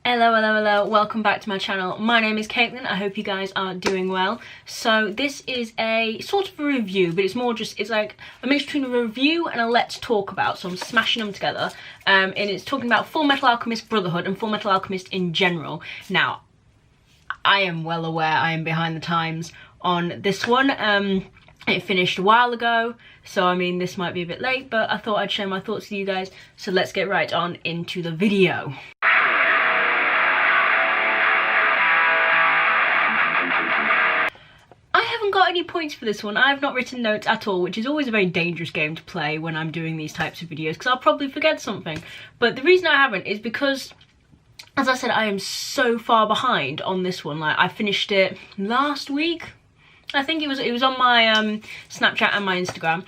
Hello, welcome back to my channel. My name is Caitlin. I hope you guys are doing well. So this is a sort of a review, but it's more just, it's like a mix between a review and a let's talk about, so I'm smashing them together. And it's talking about Fullmetal Alchemist Brotherhood and Fullmetal Alchemist in general. Now, I am well aware I am behind the times on this one. It finished a while ago, so I mean this might be a bit late, but I thought I'd share my thoughts with you guys. So let's get right on into the video. I haven't got any points for this one. I have not written notes at all, which is always a very dangerous game to play when I'm doing these types of videos, because I'll probably forget something. But the reason I haven't is because, as I said, I am so far behind on this one. Like, I finished it last week. I think it was on my Snapchat and my Instagram,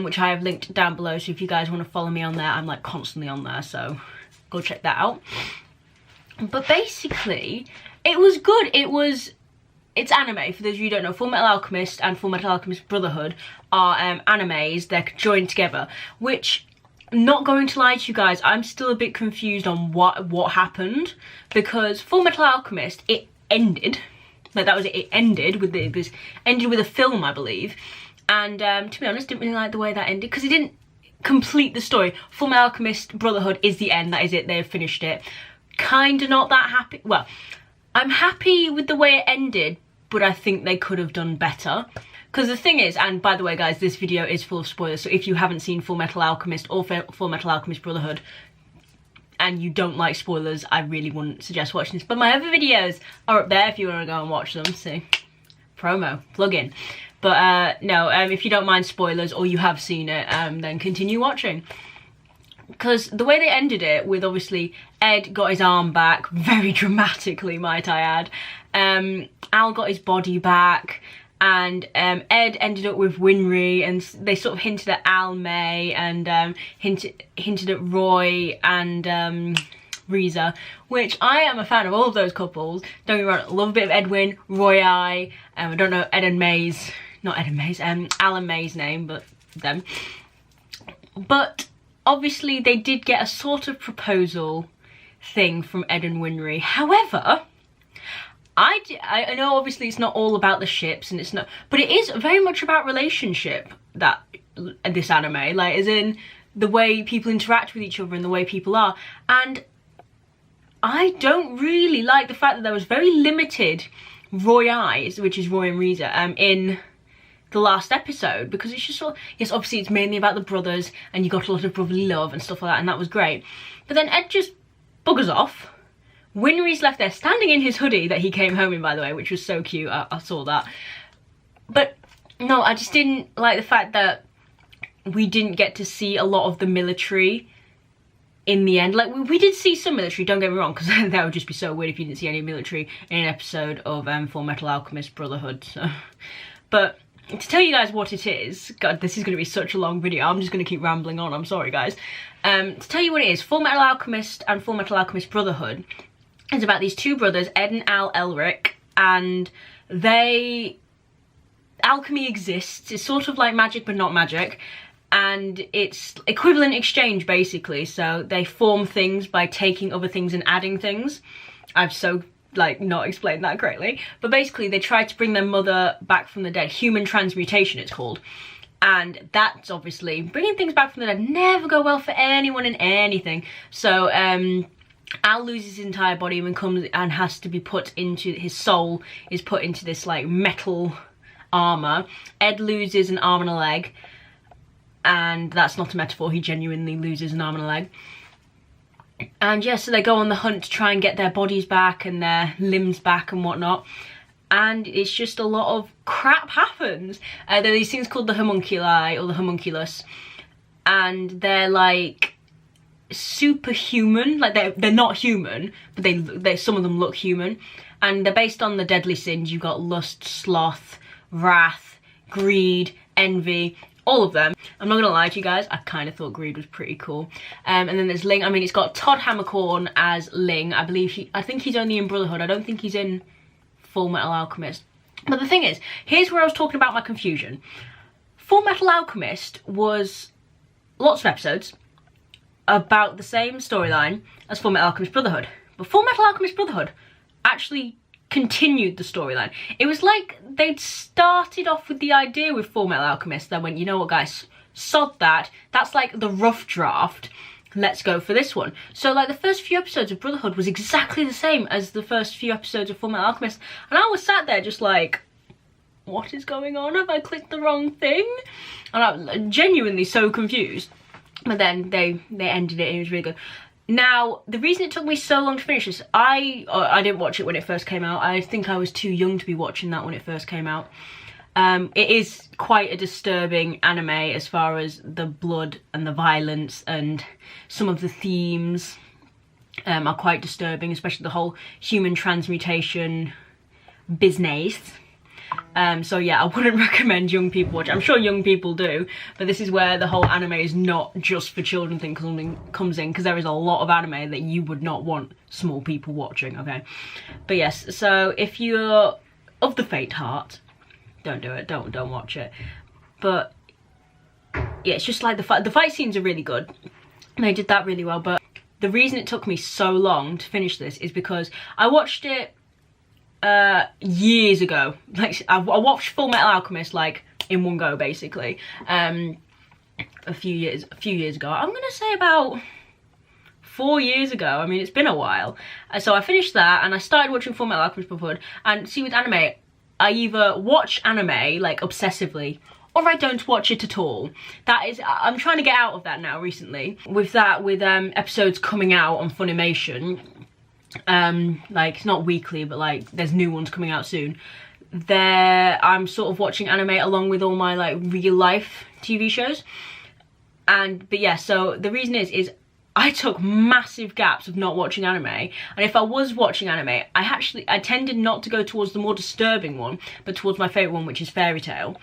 which I have linked down below. So if you guys want to follow me on there, I'm like constantly on there, so go check that out. But basically, it was good. It's anime. For those of you who don't know, Fullmetal Alchemist and Fullmetal Alchemist Brotherhood are animes. They're joined together, which, not going to lie to you guys, I'm still a bit confused on what happened, because Fullmetal Alchemist, it ended. Like, that was it. It ended with ended with a film, I believe. And to be honest, didn't really like the way that ended, because it didn't complete the story. Fullmetal Alchemist Brotherhood is the end. That is it. They've finished it. Kinda not that happy. Well, I'm happy with the way it ended, but I think they could have done better. Because the thing is, and by the way guys, this video is full of spoilers, so if you haven't seen Fullmetal Alchemist or Fullmetal Alchemist Brotherhood and you don't like spoilers, I really wouldn't suggest watching this. But my other videos are up there if you want to go and watch them. So, promo, plug in. But no, if you don't mind spoilers or you have seen it, then continue watching. Because the way they ended it with, obviously, Ed got his arm back, very dramatically might I add. Al got his body back, and Ed ended up with Winry, and they sort of hinted at Al May, and hinted at Roy and Reza, which I am a fan of all of those couples. Don't get me wrong, I love a bit of Edwin, Roy I don't know Ed and May's, not Ed and May's, Alan May's name, but them. But obviously they did get a sort of proposal thing from Ed and Winry. However, I know obviously it's not all about the ships, and it's not, but it is very much about relationship, that this anime, like, as in the way people interact with each other and the way people are. And I don't really like the fact that there was very limited Roy eyes, which is Roy and Reza, in the last episode, because it's just sort of, yes, obviously it's mainly about the brothers and you got a lot of brotherly love and stuff like that, and that was great. But then Ed just buggers off. Winry's left there standing in his hoodie that he came home in, by the way, which was so cute. I saw that. But no, I just didn't like the fact that we didn't get to see a lot of the military in the end. Like, we did see some military, don't get me wrong, because that would just be so weird if you didn't see any military in an episode of Fullmetal Alchemist Brotherhood. So. But to tell you guys what it is, God, this is going to be such a long video. I'm just going to keep rambling on. I'm sorry, guys. To tell you what it is, Fullmetal Alchemist and Fullmetal Alchemist Brotherhood is about these two brothers, Ed and Al Elric, and alchemy exists. It's sort of like magic, but not magic. And it's equivalent exchange, basically. So they form things by taking other things and adding things. I've so, like, not explained that correctly. But basically, they tried to bring their mother back from the dead. Human transmutation, it's called. And that's obviously, bringing things back from the dead never go well for anyone in anything. So, Al loses his entire body and comes and has to be put into, his soul is put into this, like, metal armor. Ed loses an arm and a leg. And that's not a metaphor, he genuinely loses an arm and a leg. And yeah, so they go on the hunt to try and get their bodies back and their limbs back and whatnot. And it's just a lot of crap happens. There are these things called the homunculi, or the homunculus. And they're like superhuman, like they're not human, but they some of them look human. And they're based on the deadly sins. You've got lust, sloth, wrath, greed, envy, all of them. I'm not gonna lie to you guys, I kind of thought greed was pretty cool. And then there's Ling. I mean, it's got Todd Hammercorn as Ling. I think he's only in Brotherhood. I don't think he's in Fullmetal Alchemist. But the thing is, here's where I was talking about my confusion. Fullmetal Alchemist was lots of episodes about the same storyline as Fullmetal Alchemist Brotherhood. But Fullmetal Alchemist Brotherhood actually continued the storyline. It was like they'd started off with the idea with Fullmetal Alchemist, then went, you know what guys, sod that, that's like the rough draft, let's go for this one. So like the first few episodes of Brotherhood was exactly the same as the first few episodes of Fullmetal Alchemist, and I was sat there just like, what is going on? Have I clicked the wrong thing? And I was genuinely so confused. But then they ended it and it was really good. Now, the reason it took me so long to finish this, I didn't watch it when it first came out. I think I was too young to be watching that when it first came out. It is quite a disturbing anime as far as the blood and the violence, and some of the themes are quite disturbing, especially the whole human transmutation business. So yeah, I wouldn't recommend young people watch it. I'm sure young people do, but this is where the whole anime is not just for children thing comes in, because there is a lot of anime that you would not want small people watching, okay? But yes, so if you're of the faint heart, don't do it, don't watch it. But yeah, it's just like the fight scenes are really good. They did that really well, but the reason it took me so long to finish this is because I watched it years ago. Like I watched Fullmetal Alchemist like in one go basically, a few years ago. I'm gonna say about 4 years ago. I mean, it's been a while. So I finished that and I started watching Fullmetal Alchemist Brotherhood. And see, with anime, I either watch anime like obsessively, or I don't watch it at all. That is, I'm trying to get out of that now recently. With episodes coming out on Funimation, like not weekly, but like there's new ones coming out soon. I'm sort of watching anime along with all my like real life TV shows. But yeah, so the reason is I took massive gaps of not watching anime, and if I was watching anime, I tended not to go towards the more disturbing one, but towards my favourite one, which is Fairy Tail.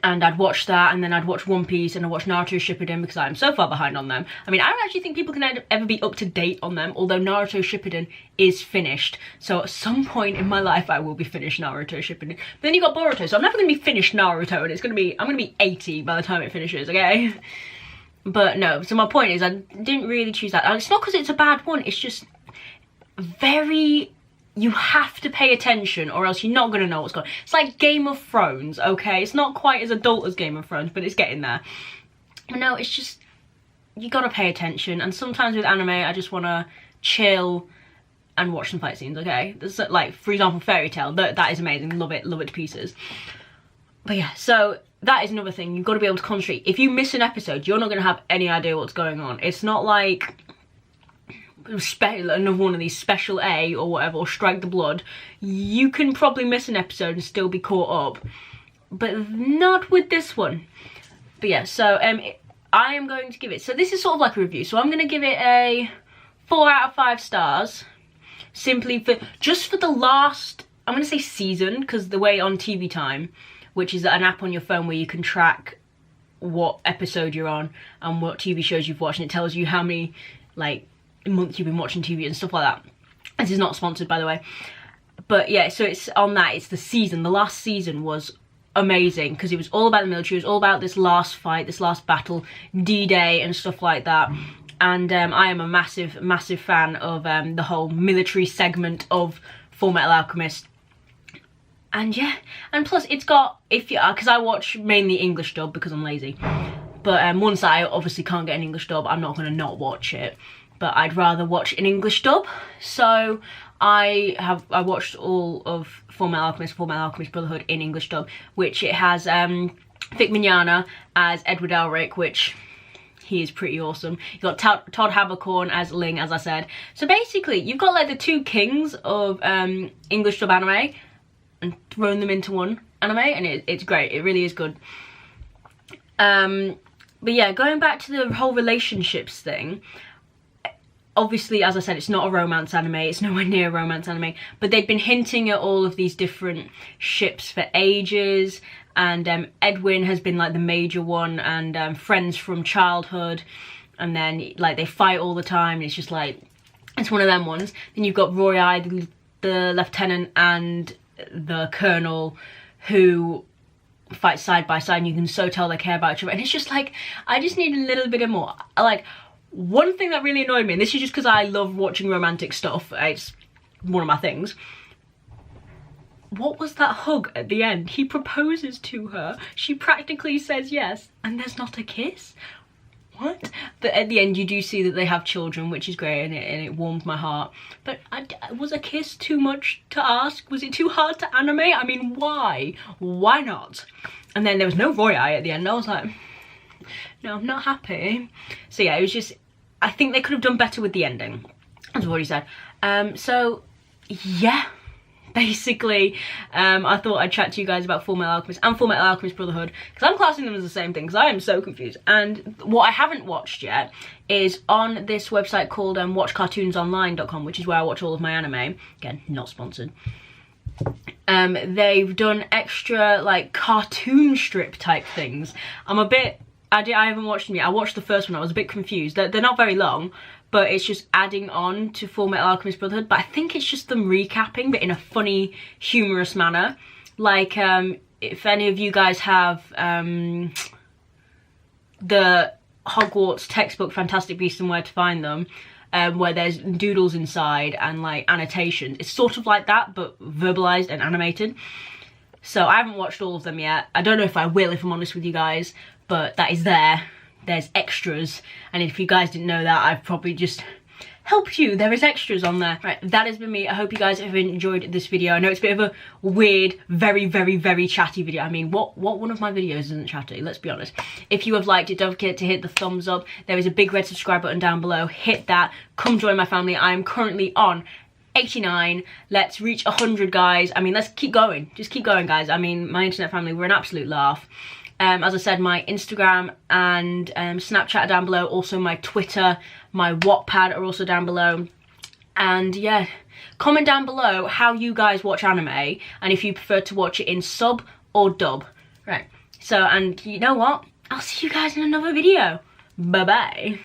And I'd watch that, and then I'd watch One Piece, and I'd watch Naruto Shippuden, because I'm so far behind on them. I mean, I don't actually think people can ever be up to date on them, although Naruto Shippuden is finished. So at some point in my life, I will be finished Naruto Shippuden. But then you got Boruto, so I'm never going to be finished Naruto, and I'm going to be 80 by the time it finishes, okay? But no, so my point is, I didn't really choose that. And it's not because it's a bad one, it's just very... You have to pay attention or else you're not going to know what's going on. It's like Game of Thrones, okay? It's not quite as adult as Game of Thrones, but it's getting there. But no, it's just, you got to pay attention. And sometimes with anime, I just want to chill and watch some fight scenes, okay? There's like, for example, Fairy Tail. That is amazing. Love it to pieces. But yeah, so that is another thing. You've got to be able to concentrate. If you miss an episode, you're not going to have any idea what's going on. It's not like... another one of these Special A or whatever, or Strike the Blood. You can probably miss an episode and still be caught up, but not with this one. But yeah, so I am going to give it, so this is sort of like a review, so I'm going to give it a 4 out of 5 stars, simply just for the last, I'm going to say season, because the way on TV Time, which is an app on your phone where you can track what episode you're on and what TV shows you've watched, and it tells you how many like month you've been watching TV and stuff like that. This is not sponsored, by the way, but yeah, so it's on that. It's the season. The last season was amazing because it was all about the military. It was all about this last fight, this last battle, D-Day and stuff like that. And I am a massive fan of the whole military segment of Fullmetal Alchemist. And yeah, and plus it's got, because I watch mainly English dub because I'm lazy, but once I obviously can't get an English dub, I'm not going to not watch it. But I'd rather watch an English dub, so I watched all of Fullmetal Alchemist Brotherhood in English dub, which it has Vic Mignogna as Edward Elric, which he is pretty awesome. You've got Todd Haberkorn as Ling, as I said. So basically, you've got like the two kings of English dub anime, and thrown them into one anime, and it's great. It really is good. But yeah, going back to the whole relationships thing. Obviously, as I said, it's not a romance anime, it's nowhere near a romance anime, but they've been hinting at all of these different ships for ages, and Edwin has been like the major one, and friends from childhood, and then like they fight all the time, and it's just like, it's one of them ones. Then you've got Roy, the lieutenant, and the colonel, who fight side by side, and you can so tell they care about each other, and it's just like, I just need a little bit of more. Like, one thing that really annoyed me, and this is just because I love watching romantic stuff, it's one of my things. What was that hug at the end? He proposes to her, she practically says yes, and there's not a kiss? What? But at the end you do see that they have children, which is great, and it warmed my heart. But was a kiss too much to ask? Was it too hard to animate? I mean, why? Why not? And then there was no Roy Eye at the end. I was like, no, I'm not happy. So yeah, it was just, I think they could have done better with the ending, as I've already said. So yeah, basically, I thought I'd chat to you guys about Fullmetal Alchemist and Fullmetal Alchemist Brotherhood, because I'm classing them as the same thing, because I am so confused. And what I haven't watched yet is on this website called watchcartoonsonline.com, which is where I watch all of my anime. Again, not sponsored. They've done extra, like, cartoon strip type things. I'm a bit, I haven't watched them yet. I watched the first one, I was a bit confused. They're not very long, but it's just adding on to Fullmetal Alchemist Brotherhood. But I think it's just them recapping, but in a funny, humorous manner. Like, if any of you guys have the Hogwarts textbook, Fantastic Beasts and Where to Find Them, where there's doodles inside and like annotations, it's sort of like that, but verbalized and animated. So I haven't watched all of them yet. I don't know if I will, if I'm honest with you guys, but that is there. There's extras, and if you guys didn't know that, I've probably just helped you. There is extras on there. Right, that has been me. I hope you guys have enjoyed this video. I know it's a bit of a weird, very, very, very chatty video. I mean, what one of my videos isn't chatty? Let's be honest. If you have liked it, don't forget to hit the thumbs up. There is a big red subscribe button down below. Hit that. Come join my family. I am currently on 89. Let's reach 100, guys. I mean, let's keep going. Just keep going, guys. I mean, my internet family, we're an absolute laugh. As I said, my Instagram and Snapchat are down below. Also my Twitter, my Wattpad are also down below. And yeah, comment down below how you guys watch anime, and if you prefer to watch it in sub or dub. Right, so, and you know what? I'll see you guys in another video. Bye-bye.